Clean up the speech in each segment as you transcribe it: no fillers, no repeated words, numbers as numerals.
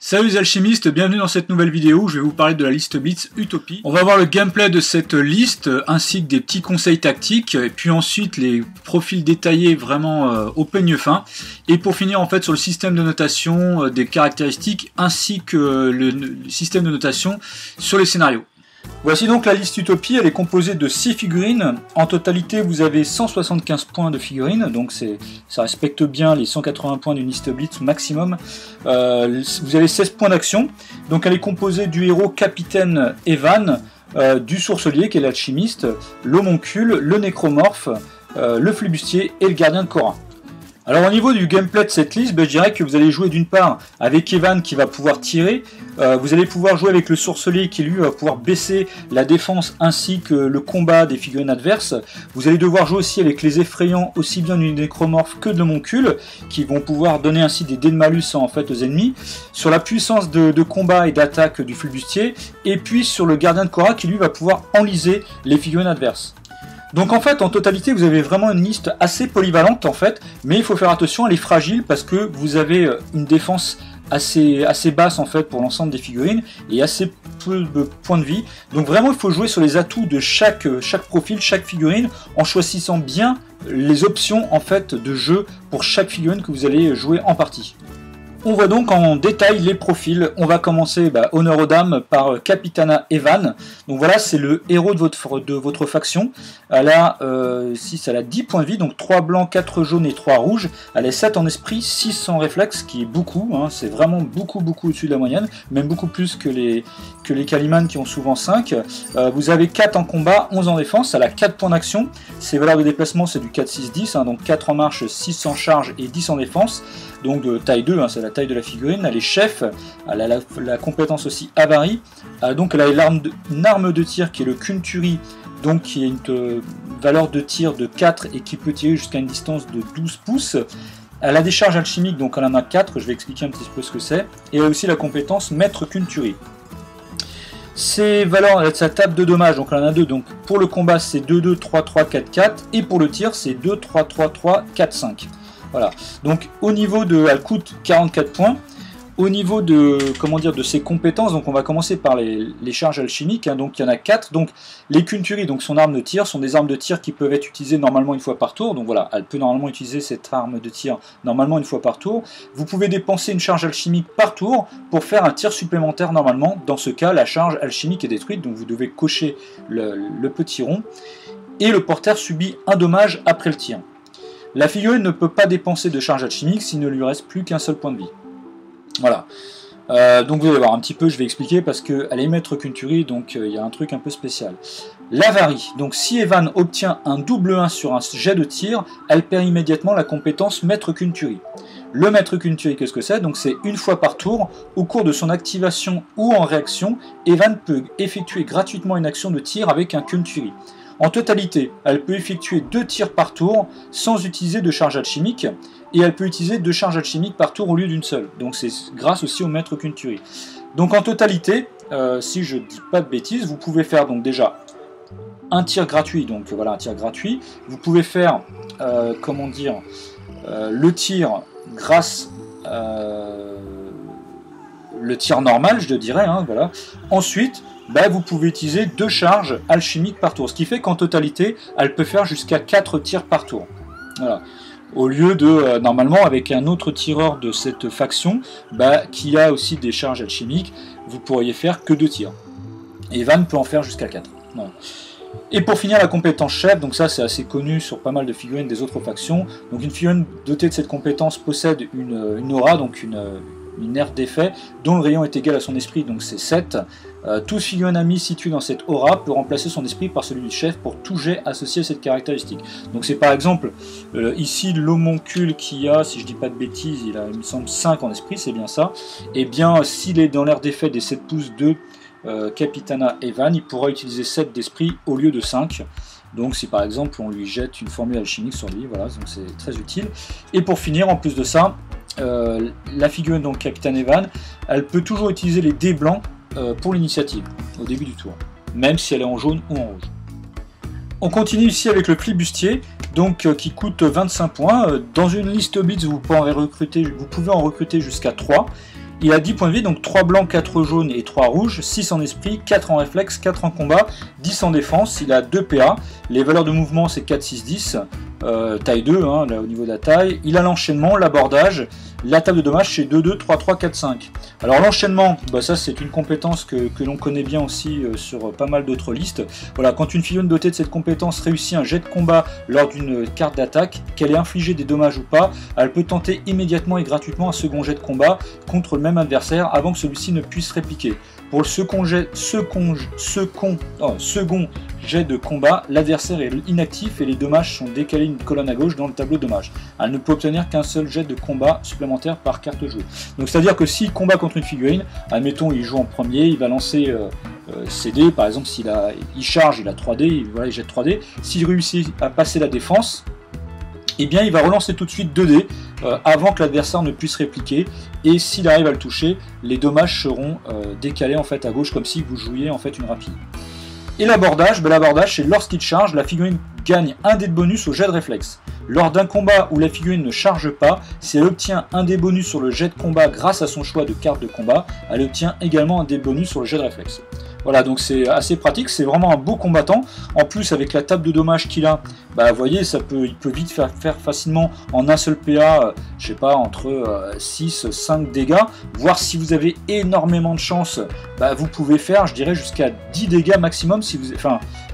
Salut les alchimistes, bienvenue dans cette nouvelle vidéo où je vais vous parler de la liste Blitz Utopie. On va voir le gameplay de cette liste ainsi que des petits conseils tactiques et puis ensuite les profils détaillés vraiment au peigne fin. Et pour finir en fait sur le système de notation des caractéristiques ainsi que le système de notation sur les scénarios. Voici donc la liste Utopie, elle est composée de 6 figurines. En totalité, vous avez 175 points de figurines, donc ça respecte bien les 180 points d'une liste Blitz maximum. Vous avez 16 points d'action, donc elle est composée du héros Capitaine Evan, du sourcelier qui est l'alchimiste, l'homoncule, le nécromorphe, le flibustier et le gardien de Khora. Alors au niveau du gameplay de cette liste, je dirais que vous allez jouer d'une part avec Evan qui va pouvoir tirer, vous allez pouvoir jouer avec le sourcelier qui lui va pouvoir baisser la défense ainsi que le combat des figurines adverses. Vous allez devoir jouer aussi avec les effrayants aussi bien du nécromorphe que de l'homoncule qui vont pouvoir donner ainsi des dés de malus en fait aux ennemis, sur la puissance de combat et d'attaque du flibustier et puis sur le gardien de Khora qui lui va pouvoir enliser les figurines adverses. Donc en fait, en totalité, vous avez vraiment une liste assez polyvalente en fait, mais il faut faire attention, elle est fragile parce que vous avez une défense assez basse en fait pour l'ensemble des figurines et assez peu de points de vie. Donc vraiment, il faut jouer sur les atouts de chaque profil, chaque figurine, en choisissant bien les options en fait de jeu pour chaque figurine que vous allez jouer en partie. On voit donc en détail les profils. On va commencer, honneur aux dames, par Capitana Evan. Donc voilà, c'est le héros de votre faction. Elle a 10 points de vie, donc 3 blancs, 4 jaunes et 3 rouges. Elle est 7 en esprit, 6 en réflexe, ce qui est beaucoup. Hein, c'est vraiment beaucoup au-dessus de la moyenne, même beaucoup plus que les Calimans qui ont souvent 5. Vous avez 4 en combat, 11 en défense. Elle a 4 points d'action. Ses valeurs de déplacement, c'est du 4-6-10, hein, donc 4 en marche, 6 en charge et 10 en défense. Donc de taille 2, hein, c'est la taille de la figurine. Elle est chef, elle a la compétence aussi avarie. Donc elle a une arme de tir qui est le Kunturi, donc qui a une valeur de tir de 4 et qui peut tirer jusqu'à une distance de 12 pouces. Elle a des charges alchimiques, donc elle en a 4, je vais expliquer un petit peu ce que c'est. Et elle a aussi la compétence Maître Kunturi. Ses valeurs, sa table de dommages, donc elle en a 2, donc pour le combat c'est 2-2, 3-3, 4-4, et pour le tir c'est 2-3-3-3, 4-5. Voilà, donc au niveau de, elle coûte 44 points. Au niveau de, de ses compétences, donc on va commencer par les charges alchimiques, hein, donc il y en a 4. Donc les Kunturi, donc son arme de tir, sont des armes de tir qui peuvent être utilisées normalement une fois par tour. Donc voilà, elle peut normalement utiliser cette arme de tir normalement une fois par tour. Vous pouvez dépenser une charge alchimique par tour pour faire un tir supplémentaire normalement. Dans ce cas, la charge alchimique est détruite, donc vous devez cocher le petit rond. Et le porteur subit un dommage après le tir. La figurine ne peut pas dépenser de charge alchimique s'il ne lui reste plus qu'un seul point de vie. Voilà. Donc vous allez voir un petit peu, je vais expliquer parce qu'elle est maître Kunturi, donc il y a un truc un peu spécial. L'avarie. Donc si Evan obtient un double 1 sur un jet de tir, elle perd immédiatement la compétence maître Kunturi. Le maître Kunturi, qu'est-ce que c'est? Donc c'est une fois par tour, au cours de son activation ou en réaction, Evan peut effectuer gratuitement une action de tir avec un Kunturi. En totalité, elle peut effectuer 2 tirs par tour sans utiliser de charge alchimique et elle peut utiliser 2 charges alchimiques par tour au lieu d'une seule. Donc c'est grâce aussi au maître Kunturi. Donc en totalité, si je ne dis pas de bêtises, vous pouvez faire donc déjà un tir gratuit. Donc voilà, un tir gratuit. Vous pouvez faire le tir grâce le tir normal, je dirais. Hein, voilà. Ensuite, vous pouvez utiliser 2 charges alchimiques par tour, ce qui fait qu'en totalité, elle peut faire jusqu'à 4 tirs par tour. Voilà. Au lieu de, normalement, avec un autre tireur de cette faction, qui a aussi des charges alchimiques, vous pourriez faire que 2 tirs. Evan peut en faire jusqu'à 4. Voilà. Et pour finir, la compétence chef, donc ça c'est assez connu sur pas mal de figurines des autres factions. Donc une figurine dotée de cette compétence possède une aura, donc une aire d'effet, dont le rayon est égal à son esprit, donc c'est 7. Tout figurine ami situé dans cette aura peut remplacer son esprit par celui du chef pour tout jet associé à cette caractéristique. Donc c'est par exemple ici l'homoncule qui a, si je dis pas de bêtises, il a il me semble 5 en esprit, c'est bien ça. Et bien s'il est dans l'aire d'effet des 7 pouces de Capitana Evan, il pourra utiliser 7 d'esprit au lieu de 5. Donc si par exemple on lui jette une formule alchimique sur lui, voilà, donc c'est très utile. Et pour finir, en plus de ça, la figurine donc Capitaine Evan, elle peut toujours utiliser les dés blancs pour l'initiative, au début du tour, même si elle est en jaune ou en rouge. On continue ici avec le flibustier, donc qui coûte 25 points. Dans une liste Blitz, vous pouvez en recruter jusqu'à 3. Il a 10 points de vie, donc 3 blancs, 4 jaunes et 3 rouges, 6 en esprit, 4 en réflexe, 4 en combat, 10 en défense, il a 2 PA, les valeurs de mouvement c'est 4, 6, 10, taille 2 hein, là, au niveau de la taille, il a l'enchaînement, l'abordage, la table de dommages c'est 2, 2, 3, 3, 4, 5. Alors l'enchaînement, bah, ça c'est une compétence que l'on connaît bien aussi sur pas mal d'autres listes. Voilà, quand une figurine dotée de cette compétence réussit un jet de combat lors d'une carte d'attaque, qu'elle ait infligé des dommages ou pas, elle peut tenter immédiatement et gratuitement un second jet de combat contre le même adversaire avant que celui-ci ne puisse répliquer. Pour le second jet de combat, l'adversaire est inactif et les dommages sont décalés une colonne à gauche dans le tableau de dommages. Elle ne peut obtenir qu'un seul jet de combat supplémentaire par carte jouée. Donc c'est-à-dire que s'il combat contre une figurine, admettons il joue en premier, il va lancer ses dés, par exemple il charge, il a 3D, voilà, il jette 3D, s'il réussit à passer la défense, eh bien il va relancer tout de suite 2 dés avant que l'adversaire ne puisse répliquer, et s'il arrive à le toucher, les dommages seront décalés en fait à gauche comme si vous jouiez en fait une rapide. Et l'abordage, l'abordage c'est lorsqu'il charge, la figurine gagne un dé de bonus au jet de réflexe. Lors d'un combat où la figurine ne charge pas, si elle obtient un dé bonus sur le jet de combat grâce à son choix de carte de combat, elle obtient également un dé bonus sur le jet de réflexe. Voilà, donc c'est assez pratique, c'est vraiment un beau combattant. En plus, avec la table de dommages qu'il a, bah, vous voyez, il peut vite faire facilement en un seul PA, je sais pas, entre 6, 5 dégâts. Voire si vous avez énormément de chance, bah, vous pouvez faire, je dirais, jusqu'à 10 dégâts maximum, si vous,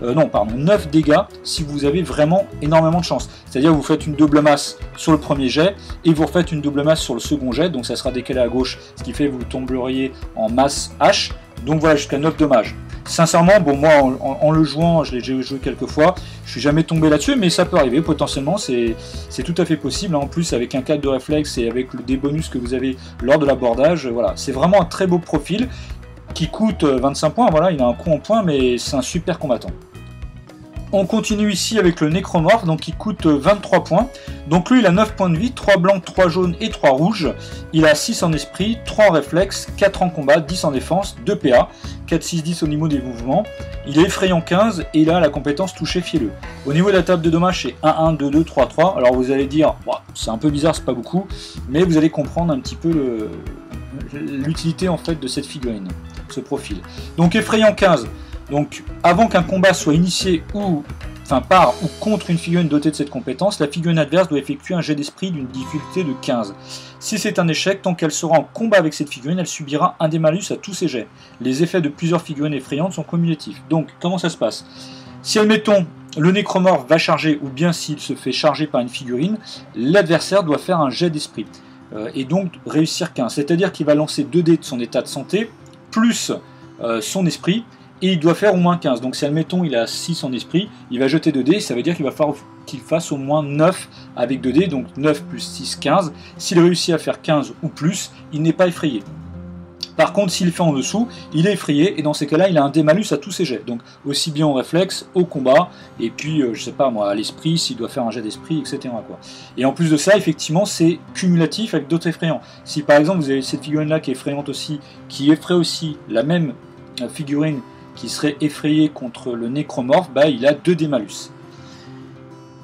9 dégâts si vous avez vraiment énormément de chance. C'est-à-dire vous faites une double masse sur le premier jet et vous refaites une double masse sur le second jet, donc ça sera décalé à gauche, ce qui fait que vous tomberiez en masse H. Donc voilà, jusqu'à 9 dommages. Sincèrement, bon, moi en le jouant, je l'ai joué quelques fois, je suis jamais tombé là-dessus, mais ça peut arriver potentiellement, c'est tout à fait possible. En plus, avec un cadre de réflexe et avec des bonus que vous avez lors de l'abordage, voilà, c'est vraiment un très beau profil qui coûte 25 points. Voilà, il a un coût en points, mais c'est un super combattant. On continue ici avec le Nécromorphe, donc il coûte 23 points. Donc lui il a 9 points de vie, 3 blancs, 3 jaunes et 3 rouges. Il a 6 en esprit, 3 en réflexe, 4 en combat, 10 en défense, 2 PA, 4, 6, 10 au niveau des mouvements. Il est effrayant 15 et il a la compétence toucher fielleux. Au niveau de la table de dommages c'est 1, 1, 2, 2, 3, 3. Alors vous allez dire, c'est un peu bizarre, c'est pas beaucoup, mais vous allez comprendre un petit peu l'utilité en fait de cette figurine, ce profil. Donc effrayant 15. Donc, avant qu'un combat soit initié par ou contre une figurine dotée de cette compétence, la figurine adverse doit effectuer un jet d'esprit d'une difficulté de 15. Si c'est un échec, tant qu'elle sera en combat avec cette figurine, elle subira un des malus à tous ses jets. Les effets de plusieurs figurines effrayantes sont cumulatifs. Donc, comment ça se passe? Si, admettons, le Nécromorphe va charger, ou bien s'il se fait charger par une figurine, l'adversaire doit faire un jet d'esprit. Et donc, réussir 15. C'est-à-dire qu'il va lancer 2 dés de son état de santé, plus son esprit, et il doit faire au moins 15. Donc si admettons il a 6 en esprit, il va jeter 2 dés, ça veut dire qu'il va falloir qu'il fasse au moins 9 avec 2 dés, donc 9 plus 6, 15. S'il réussit à faire 15 ou plus, il n'est pas effrayé. Par contre, s'il fait en dessous, il est effrayé, et dans ces cas-là, il a un démalus à tous ses jets. Donc aussi bien au réflexe, au combat, et puis, je sais pas moi, à l'esprit, s'il doit faire un jet d'esprit, etc. quoi. Et en plus de ça, effectivement, c'est cumulatif avec d'autres effrayants. Si par exemple, vous avez cette figurine-là qui est effrayante aussi, qui effraie aussi la même figurine qui serait effrayé contre le Nécromorphe, bah, il a 2 dés malus.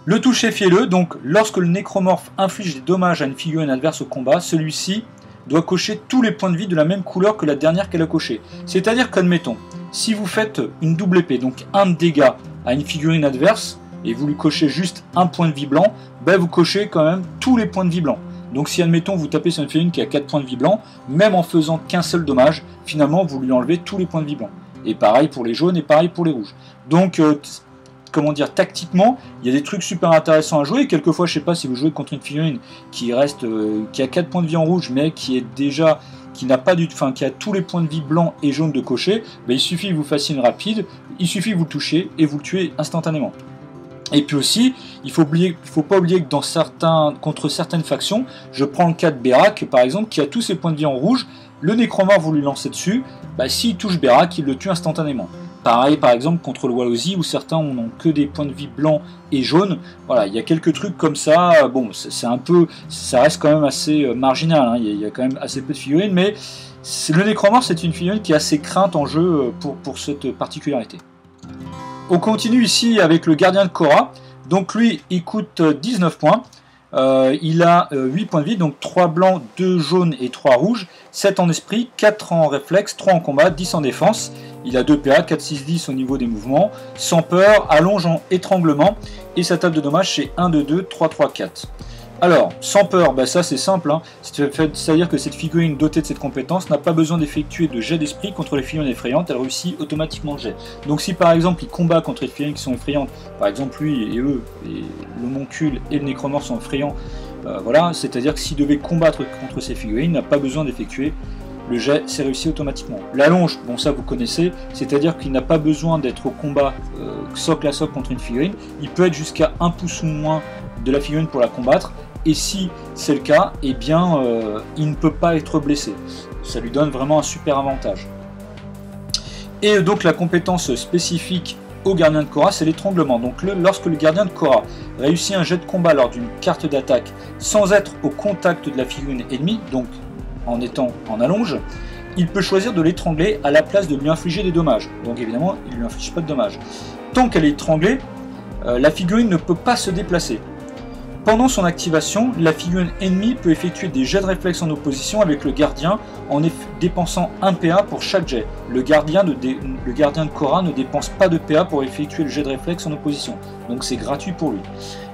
Le toucher fielleux, donc lorsque le Nécromorphe inflige des dommages à une figurine adverse au combat, celui-ci doit cocher tous les points de vie de la même couleur que la dernière qu'elle a coché. C'est-à-dire qu'admettons, si vous faites une double épée, donc 1 dégât à une figurine adverse, et vous lui cochez juste un point de vie blanc, bah, vous cochez quand même tous les points de vie blancs. Donc si admettons vous tapez sur une figurine qui a 4 points de vie blanc, même en faisant qu'un seul dommage, finalement vous lui enlevez tous les points de vie blancs. Et pareil pour les jaunes et pareil pour les rouges. Donc, comment dire, tactiquement, il y a des trucs super intéressants à jouer. Et quelquefois, je sais pas si vous jouez contre une figurine qui a 4 points de vie en rouge, mais qui a tous les points de vie blancs et jaunes de cocher, ben, il suffit que vous fassiez une rapide, il suffit que vous le touchez et vous le tuez instantanément. Et puis aussi, il faut pas oublier que contre certaines factions, je prends le cas de Berak par exemple, qui a tous ses points de vie en rouge, le Nécromorphe vous lui lancez dessus, bah, s'il touche Berak, il le tue instantanément. Pareil par exemple contre le Wallozi où certains n'ont que des points de vie blancs et jaunes. Voilà, il y a quelques trucs comme ça. Bon, ça reste quand même assez marginal. Hein. Il y a quand même assez peu de figurines, mais le Nécromorphe c'est une figurine qui a assez crainte en jeu pour cette particularité. On continue ici avec le Gardien de Khora. Donc lui, il coûte 19 points. Il a 8 points de vie, donc 3 blancs, 2 jaunes et 3 rouges, 7 en esprit, 4 en réflexe, 3 en combat, 10 en défense. Il a 2 PA, 4, 6, 10 au niveau des mouvements, sans peur, allonge en étranglement, et sa table de dommages c'est 1, 2, 2, 3, 3, 4. Alors, sans peur, bah ça c'est simple, hein. C'est-à-dire que cette figurine dotée de cette compétence n'a pas besoin d'effectuer de jet d'esprit contre les figurines effrayantes, elle réussit automatiquement le jet. Donc si par exemple il combat contre les figurines qui sont effrayantes, par exemple lui et eux, et l'homoncule et le nécromorphe sont effrayants, voilà, c'est-à-dire que s'il devait combattre contre ces figurines, il n'a pas besoin d'effectuer le jet, c'est réussi automatiquement. L'allonge, bon ça vous connaissez, c'est-à-dire qu'il n'a pas besoin d'être au combat socle à socle contre une figurine, il peut être jusqu'à 1 pouce ou moins de la figurine pour la combattre, et si c'est le cas, eh bien il ne peut pas être blessé. Ça lui donne vraiment un super avantage. Et donc la compétence spécifique au gardien de Korra, c'est l'étranglement. Donc lorsque le gardien de Korra réussit un jet de combat lors d'une carte d'attaque sans être au contact de la figurine ennemie, donc en étant en allonge, il peut choisir de l'étrangler à la place de lui infliger des dommages. Donc évidemment, il ne lui inflige pas de dommages. Tant qu'elle est étranglée, la figurine ne peut pas se déplacer. Pendant son activation, la figurine ennemie peut effectuer des jets de réflexe en opposition avec le gardien en dépensant 1 PA pour chaque jet. Le gardien de Korra ne dépense pas de PA pour effectuer le jet de réflexe en opposition, donc c'est gratuit pour lui.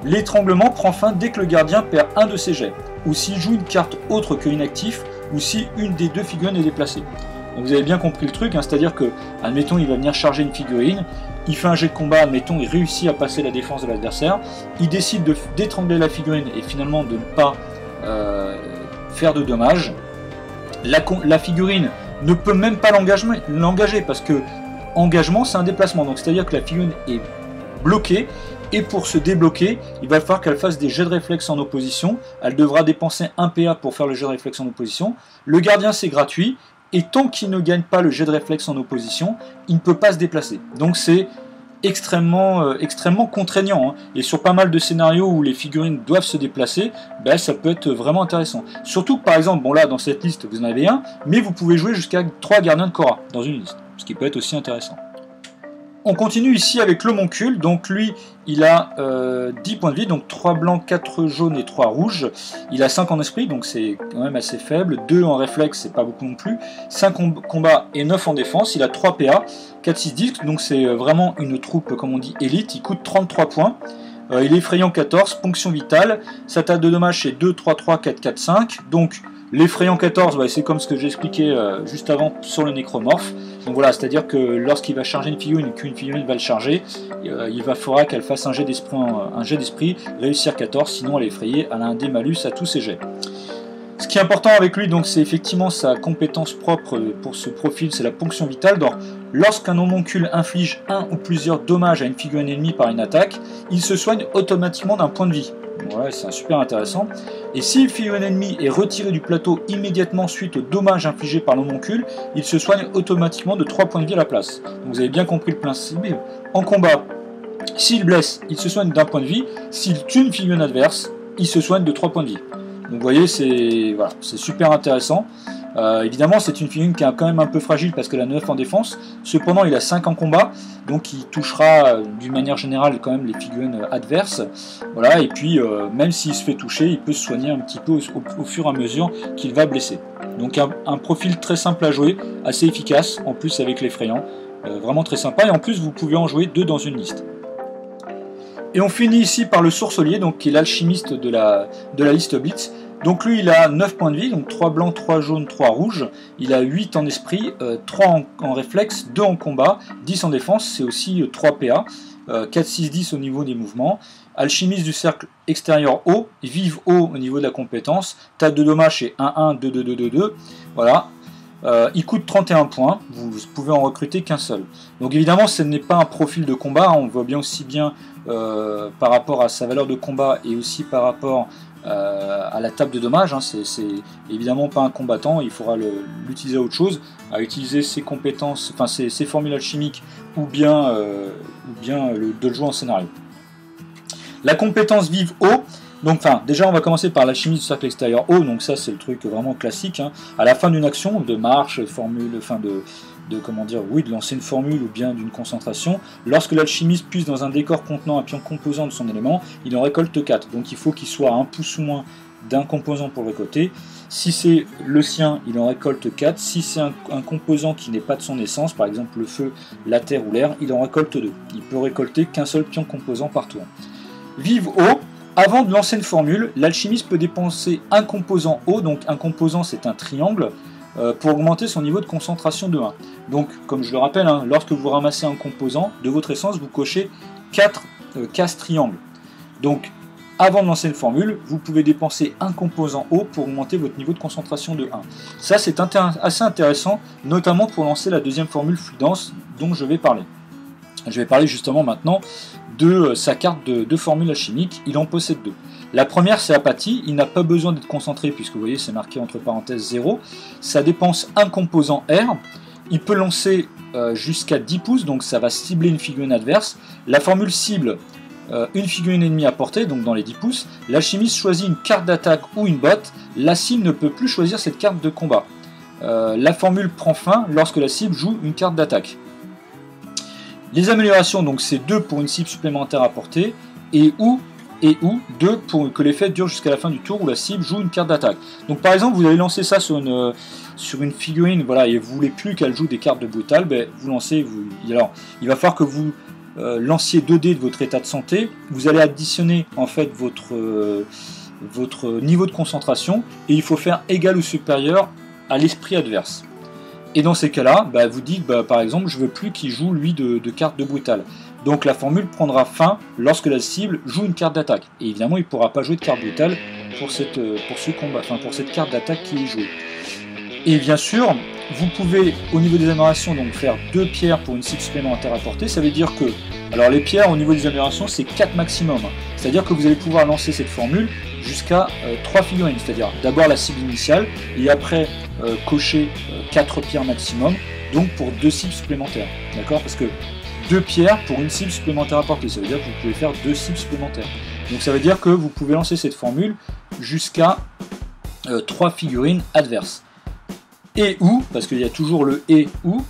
L'étranglement prend fin dès que le gardien perd un de ses jets, ou s'il joue une carte autre que inactif, ou si une des deux figurines est déplacée. Donc vous avez bien compris le truc, hein, c'est-à-dire que, admettons, il va venir charger une figurine, il fait un jet de combat, admettons, il réussit à passer la défense de l'adversaire, il décide d'étrangler la figurine et finalement de ne pas faire de dommages. La figurine ne peut même pas l'engager parce que engagement c'est un déplacement, donc c'est-à-dire que la figurine est bloquée et pour se débloquer, il va falloir qu'elle fasse des jets de réflexe en opposition, elle devra dépenser 1 PA pour faire le jet de réflexe en opposition, le gardien c'est gratuit, et tant qu'il ne gagne pas le jet de réflexe en opposition, il ne peut pas se déplacer. Donc c'est extrêmement contraignant, hein. Et sur pas mal de scénarios où les figurines doivent se déplacer, ben, ça peut être vraiment intéressant. Surtout que par exemple, bon là dans cette liste vous en avez un, mais vous pouvez jouer jusqu'à 3 gardiens de Korra dans une liste, ce qui peut être aussi intéressant. On continue ici avec l'homoncule, donc lui il a 10 points de vie, donc 3 blancs, 4 jaunes et 3 rouges, il a 5 en esprit, donc c'est quand même assez faible, 2 en réflexe, c'est pas beaucoup non plus, 5 en combat et 9 en défense, il a 3 PA, 4, 6, 10, donc c'est vraiment une troupe comme on dit élite, il coûte 33 points, il est effrayant 14, ponction vitale, sa table de dommage c'est 2, 3, 3, 4, 4, 5, donc l'effrayant 14, bah, c'est comme ce que j'ai expliqué juste avant sur le nécromorphe. Donc voilà, c'est-à-dire que lorsqu'il va charger une figurine et qu'une figurine va le charger, il faudra qu'elle fasse un jet d'esprit, réussir 14, sinon elle est effrayée, elle a un dé-malus à tous ses jets. Ce qui est important avec lui, donc, c'est effectivement sa compétence propre pour ce profil, c'est la ponction vitale. Lorsqu'un homoncule inflige un ou plusieurs dommages à une figurine ennemie par une attaque, il se soigne automatiquement d'un point de vie. Ouais, c'est super intéressant. Et si une figurine ennemie est retirée du plateau immédiatement suite aux dommages infligés par l'homoncule, il se soigne automatiquement de 3 points de vie à la place. Donc vous avez bien compris le principe. En combat, s'il blesse, il se soigne d'un point de vie. S'il tue une figurine adverse, il se soigne de 3 points de vie. Donc vous voyez, c'est super intéressant. Évidemment, c'est une figurine qui est quand même un peu fragile parce qu'elle a 9 en défense. Cependant, il a 5 en combat, donc il touchera d'une manière générale quand même les figurines adverses. Voilà, et puis même s'il se fait toucher, il peut se soigner un petit peu au fur et à mesure qu'il va blesser. Donc un profil très simple à jouer, assez efficace, en plus avec l'effrayant. Vraiment très sympa, et en plus vous pouvez en jouer 2 dans une liste. Et on finit ici par le sourcelier, donc qui est l'alchimiste de la liste Blitz. Donc lui il a 9 points de vie, donc 3 blancs, 3 jaunes, 3 rouges, il a 8 en esprit, 3 en réflexe, 2 en combat, 10 en défense, c'est aussi 3 PA, 4, 6, 10 au niveau des mouvements, alchimiste du cercle extérieur haut, vive haut au niveau de la compétence, table de dommage c'est 1, 1, 2, 2, 2, 2, 2, voilà. Il coûte 31 points, vous pouvez en recruter qu'un seul. Donc évidemment ce n'est pas un profil de combat, on voit bien aussi bien par rapport à sa valeur de combat et aussi par rapport à la table de dommage, hein. C'est évidemment pas un combattant, il faudra l'utiliser à autre chose, à utiliser ses compétences, enfin ses formules alchimiques ou bien de le jouer en scénario. La compétence vive haut. Donc, déjà, on va commencer par l'alchimie du cercle extérieur haut. Donc, ça, c'est le truc vraiment classique, hein. À la fin d'une action, de marche, formule, de lancer une formule ou bien d'une concentration. Lorsque l'alchimiste puise dans un décor contenant un pion composant de son élément, il en récolte 4. Donc il faut qu'il soit à 1 pouce ou moins d'un composant pour le récolter. Si c'est le sien, il en récolte 4. Si c'est un composant qui n'est pas de son essence, par exemple le feu, la terre ou l'air, il en récolte 2. Il peut récolter qu'un seul pion composant par tour. Vive eau. Avant de lancer une formule, l'alchimiste peut dépenser un composant eau, donc un composant c'est un triangle, pour augmenter son niveau de concentration de 1. Donc, comme je le rappelle, lorsque vous ramassez un composant de votre essence, vous cochez 4 cases triangles. Donc, avant de lancer une formule, vous pouvez dépenser un composant eau pour augmenter votre niveau de concentration de 1. Ça, c'est assez intéressant, notamment pour lancer la deuxième formule fluidance dont je vais parler. Je vais parler justement maintenant de sa carte de formule alchimique. Il en possède 2. La première, c'est apathie, il n'a pas besoin d'être concentré puisque vous voyez c'est marqué entre parenthèses 0. Ça dépense un composant R, il peut lancer jusqu'à 10 pouces, donc ça va cibler une figurine adverse. La formule cible une figurine ennemie à portée, donc dans les 10 pouces. L'alchimiste choisit une carte d'attaque ou une botte, la cible ne peut plus choisir cette carte de combat. La formule prend fin lorsque la cible joue une carte d'attaque. Les améliorations, donc c'est 2 pour une cible supplémentaire à portée, et ou 2 pour que l'effet dure jusqu'à la fin du tour où la cible joue une carte d'attaque. Donc par exemple, vous allez lancer ça sur une figurine, voilà, et vous voulez plus qu'elle joue des cartes de brutal, ben, vous lancez, alors il va falloir que vous lanciez 2 dés de votre état de santé, vous allez additionner en fait votre niveau de concentration, et il faut faire égal ou supérieur à l'esprit adverse. Et dans ces cas-là, bah, vous dites, bah, par exemple, je veux plus qu'il joue lui de cartes de brutal. Donc la formule prendra fin lorsque la cible joue une carte d'attaque. Et évidemment, il ne pourra pas jouer de carte brutale pour ce combat, enfin pour cette carte d'attaque qui est jouée. Et bien sûr, vous pouvez, au niveau des améliorations, donc faire 2 pierres pour une cible supplémentaire à portée. Ça veut dire que, alors les pierres, au niveau des améliorations, c'est 4 maximum. C'est-à-dire que vous allez pouvoir lancer cette formule jusqu'à 3 figurines. C'est-à-dire d'abord la cible initiale, et après cocher 4 pierres maximum, donc pour 2 cibles supplémentaires. D'accord ? Parce que 2 pierres pour une cible supplémentaire à portée, ça veut dire que vous pouvez faire 2 cibles supplémentaires. Donc ça veut dire que vous pouvez lancer cette formule jusqu'à 3 figurines adverses. Et ou, parce qu'il y a toujours le et ou,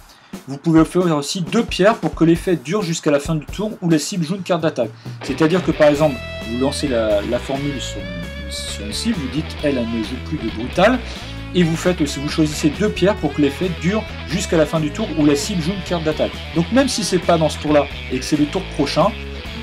vous pouvez faire aussi 2 pierres pour que l'effet dure jusqu'à la fin du tour où la cible joue une carte d'attaque. C'est-à-dire que par exemple, vous lancez la formule sur une cible, vous dites elle ne joue plus de brutal, et vous choisissez 2 pierres pour que l'effet dure jusqu'à la fin du tour où la cible joue une carte d'attaque. Donc même si c'est pas dans ce tour-là et que c'est le tour prochain,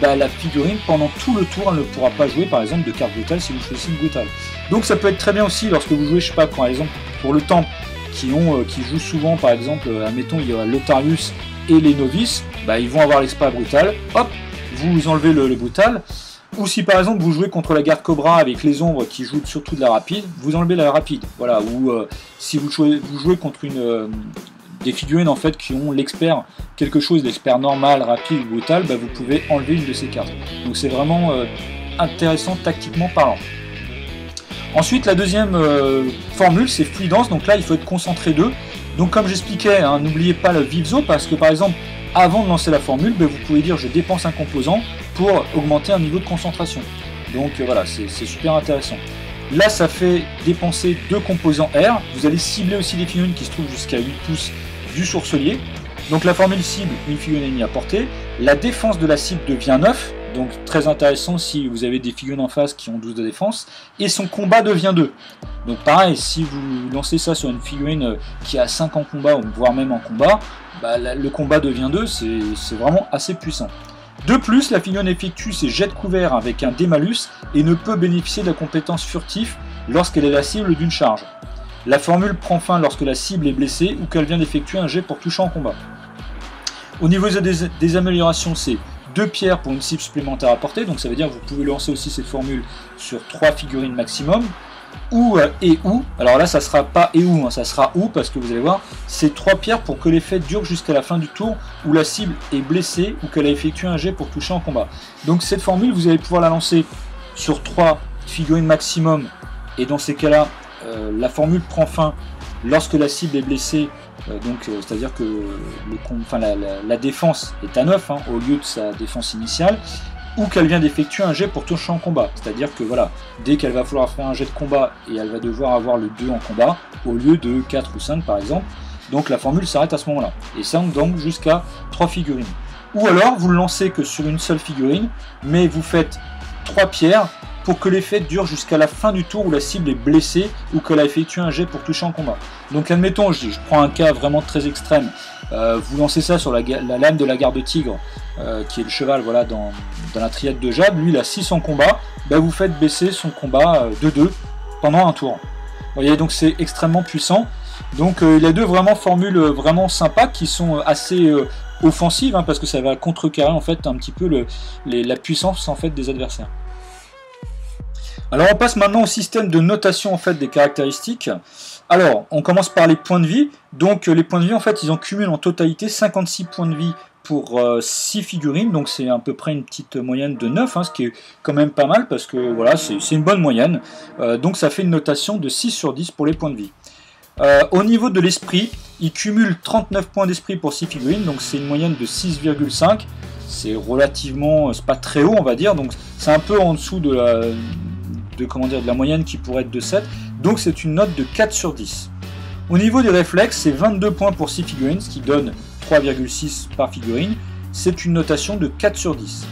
bah, la figurine pendant tout le tour elle ne pourra pas jouer par exemple de carte brutale si vous choisissez une brutale. Donc ça peut être très bien aussi lorsque vous jouez, je sais pas, par exemple pour le temple qui jouent souvent par exemple, admettons il y a l'Otarius et les novices, bah, ils vont avoir l'esprit brutal, hop, vous enlevez le brutal. Ou si par exemple vous jouez contre la garde Cobra avec les ombres qui jouent surtout de la rapide, vous enlevez la rapide. Voilà. Ou si vous jouez contre des figurines en fait qui ont l'expert quelque chose, l'expert normal, rapide ou brutal, bah, vous pouvez enlever une de ces cartes. Donc c'est vraiment intéressant tactiquement parlant. Ensuite la deuxième formule c'est fluidance, donc là il faut être concentré 2. Donc comme j'expliquais, n'oubliez pas le Vivzo parce que par exemple avant de lancer la formule, bah, vous pouvez dire je dépense un composant pour augmenter un niveau de concentration. Donc voilà, c'est super intéressant. Là, ça fait dépenser 2 composants R. Vous allez cibler aussi des figurines qui se trouvent jusqu'à 8 pouces du sourcelier. Donc la formule cible, une figurine ennemie à portée. La défense de la cible devient 9. Donc très intéressant si vous avez des figurines en face qui ont 12 de défense. Et son combat devient 2. Donc pareil, si vous lancez ça sur une figurine qui a 5 en combat, ou voire même en combat, bah, le combat devient 2, c'est vraiment assez puissant. De plus, la figurine effectue ses jets de couvert avec un démalus et ne peut bénéficier de la compétence furtif lorsqu'elle est la cible d'une charge. La formule prend fin lorsque la cible est blessée ou qu'elle vient d'effectuer un jet pour toucher en combat. Au niveau des améliorations, c'est 2 pierres pour une cible supplémentaire à portée, donc ça veut dire que vous pouvez lancer aussi cette formule sur 3 figurines maximum. Ou et ou, alors là ça sera pas et ou, ça sera ou parce que vous allez voir, c'est 3 pierres pour que l'effet dure jusqu'à la fin du tour où la cible est blessée ou qu'elle a effectué un jet pour toucher en combat. Donc cette formule vous allez pouvoir la lancer sur 3 figurines maximum et dans ces cas là la formule prend fin lorsque la cible est blessée, c'est à dire que la défense est à 9 au lieu de sa défense initiale. ou qu'elle vient d'effectuer un jet pour toucher en combat. C'est-à-dire que voilà, dès qu'elle va falloir faire un jet de combat et elle va devoir avoir le 2 en combat, au lieu de 4 ou 5 par exemple, donc la formule s'arrête à ce moment-là. Et ça donc jusqu'à 3 figurines. Ou alors vous le lancez que sur une seule figurine, mais vous faites 3 pierres pour que l'effet dure jusqu'à la fin du tour où la cible est blessée ou qu'elle a effectué un jet pour toucher en combat. Donc admettons, je prends un cas vraiment très extrême, vous lancez ça sur la lame de la garde tigre, qui est le cheval voilà, dans la triade de Jab, lui il a 6 en combat, ben, vous faites baisser son combat de 2 pendant un tour. Vous voyez, donc c'est extrêmement puissant. Donc il y a deux vraiment formules vraiment sympas qui sont assez offensives, hein, parce que ça va contrecarrer en fait un petit peu la puissance en fait des adversaires. Alors on passe maintenant au système de notation en fait des caractéristiques. Alors on commence par les points de vie. Donc les points de vie en fait ils en cumulent en totalité 56 points de vie pour 6 figurines, donc c'est à peu près une petite moyenne de 9, hein, ce qui est quand même pas mal parce que voilà c'est une bonne moyenne. Donc ça fait une notation de 6 sur 10 pour les points de vie. Au niveau de l'esprit, il cumule 39 points d'esprit pour 6 figurines, donc c'est une moyenne de 6,5. C'est relativement, c'est pas très haut on va dire, donc c'est un peu en dessous de la moyenne qui pourrait être de 7, donc c'est une note de 4 sur 10. Au niveau des réflexes, c'est 22 points pour 6 figurines, ce qui donne 3,6 par figurine, c'est une notation de 4 sur 10.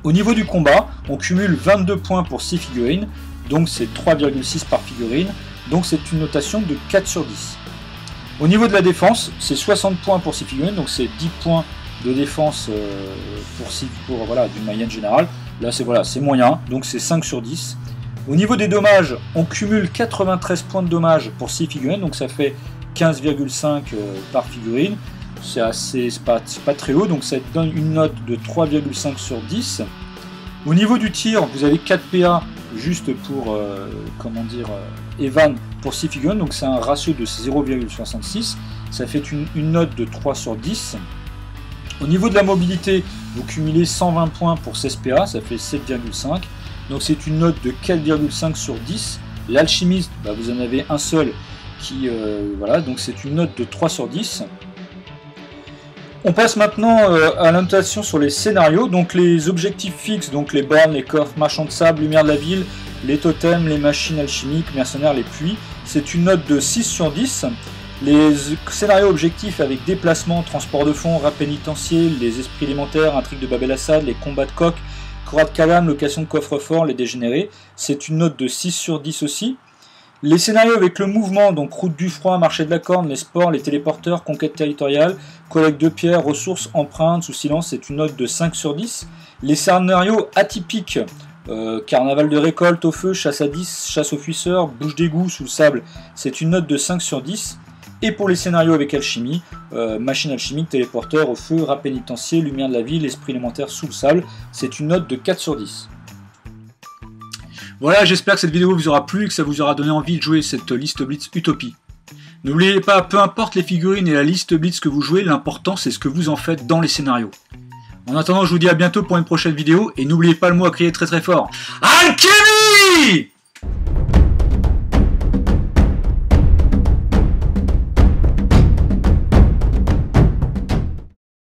Au niveau du combat, on cumule 22 points pour 6 figurines, donc c'est 3,6 par figurine, donc c'est une notation de 4 sur 10. Au niveau de la défense, c'est 60 points pour 6 figurines, donc c'est 10 points de défense voilà, d'une moyenne générale. Là c'est moyen, donc c'est 5 sur 10. Au niveau des dommages, on cumule 93 points de dommages pour 6 figurines, donc ça fait 15,5 par figurine. C'est pas très haut, donc ça donne une note de 3,5 sur 10. Au niveau du tir, vous avez 4 PA juste pour Evan pour 6 figurines, donc c'est un ratio de 0,66, ça fait une note de 3 sur 10. Au niveau de la mobilité, vous cumulez 120 points pour 16 PA, ça fait 7,5, donc c'est une note de 4,5 sur 10. L'alchimiste, vous en avez un seul qui, voilà, donc c'est une note de 3 sur 10. On passe maintenant à la notation sur les scénarios, donc les objectifs fixes, donc les bornes, les coffres, marchands de sable, lumière de la ville, les totems, les machines alchimiques, mercenaires, les puits, c'est une note de 6 sur 10. Les scénarios objectifs avec déplacement, transport de fonds, rap pénitentiaire, les esprits élémentaires, intrigue de Bab el-Assad, les combats de coq, Khorat Kalam, location de coffre-fort, les dégénérés, c'est une note de 6 sur 10 aussi. Les scénarios avec le mouvement, donc route du froid, marché de la corne, les sports, les téléporteurs, conquête territoriale, collecte de pierres, ressources, empreintes, sous silence, c'est une note de 5 sur 10. Les scénarios atypiques, carnaval de récolte, au feu, chasse à 10, chasse aux fuisseurs, bouche d'égout, sous le sable, c'est une note de 5 sur 10. Et pour les scénarios avec alchimie, machine alchimique, téléporteur, au feu, rap pénitentiaire, lumière de la ville, esprit élémentaire, sous le sable, c'est une note de 4 sur 10. Voilà, j'espère que cette vidéo vous aura plu et que ça vous aura donné envie de jouer cette liste Blitz Utopie. N'oubliez pas, peu importe les figurines et la liste Blitz que vous jouez, l'important c'est ce que vous en faites dans les scénarios. En attendant, je vous dis à bientôt pour une prochaine vidéo et n'oubliez pas le mot à crier très très fort. Alchimie!